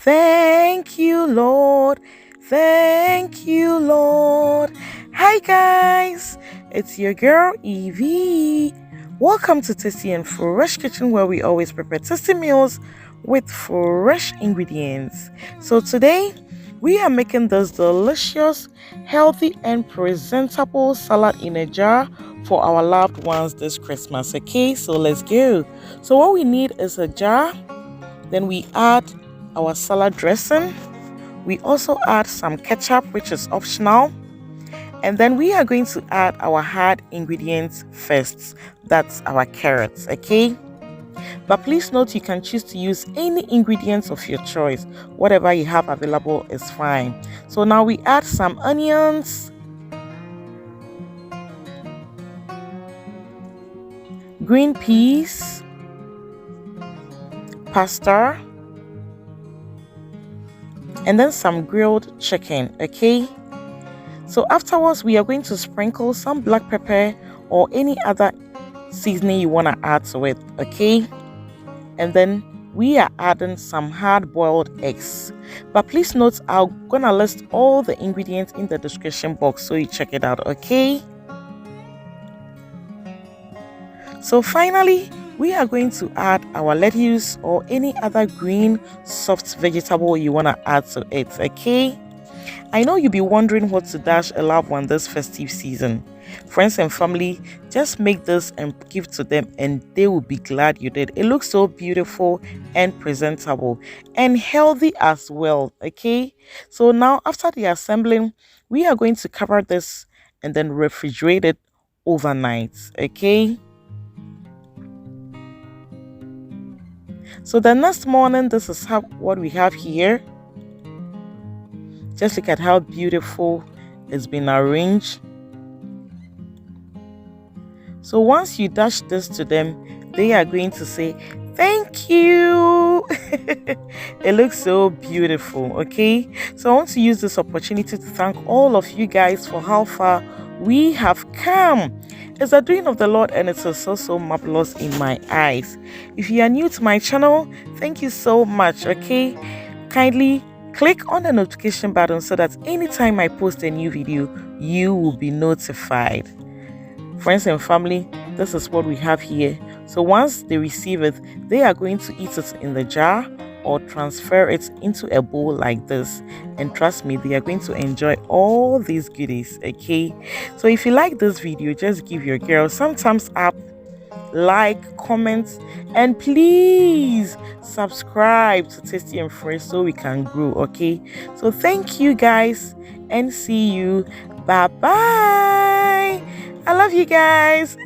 Thank you, Lord. Thank you, Lord. Hi, guys. It's your girl, Evee. Welcome to Tasty and Fresh Kitchen, where we always prepare tasty meals with fresh ingredients. So, today we are making this delicious, healthy, and presentable salad in a jar for our loved ones this Christmas. Okay, so let's go. So, what we need is a jar, then we add our salad dressing. We also add some ketchup, which is optional. And then we are going to add our hard ingredients first. That's our carrots, okay? But please note you can choose to use any ingredients of your choice. Whatever you have available is fine. So now we add some onions, green peas, pasta, and then some grilled chicken, okay? So afterwards, we are going to sprinkle some black pepper or any other seasoning you want to add to it, okay? And then we are adding some hard-boiled eggs. But please note, I'm gonna list all the ingredients in the description box so you check it out, okay? So finally, we are going to add our lettuce or any other green soft vegetable you want to add to it, okay? I know you'll be wondering what to dash a loved one this festive season. Friends and family, just make this and give to them and they will be glad you did. It looks so beautiful and presentable and healthy as well, okay? So now after the assembling, we are going to cover this and then refrigerate it overnight, okay? So the next morning, this is what we have here. Just look at how beautiful it's been arranged. So once you dash this to them, they are going to say, thank you. It looks so beautiful, okay? So I want to use this opportunity to thank all of you guys for how far we have come. It's a doing of the Lord and it's so marvelous in my eyes. If you are new to my channel, thank you so much, okay? Kindly click on the notification button so that anytime I post a new video, you will be notified. Friends and family, this is what we have here. So once they receive it, they are going to eat it in the jar or transfer it into a bowl like this. And trust me, they are going to enjoy all these goodies, okay? So if you like this video, just give your girl some thumbs up, like, comment, and please subscribe to Tasty and Fresh so we can grow, okay? So thank you guys and see you. Bye bye. I love you guys.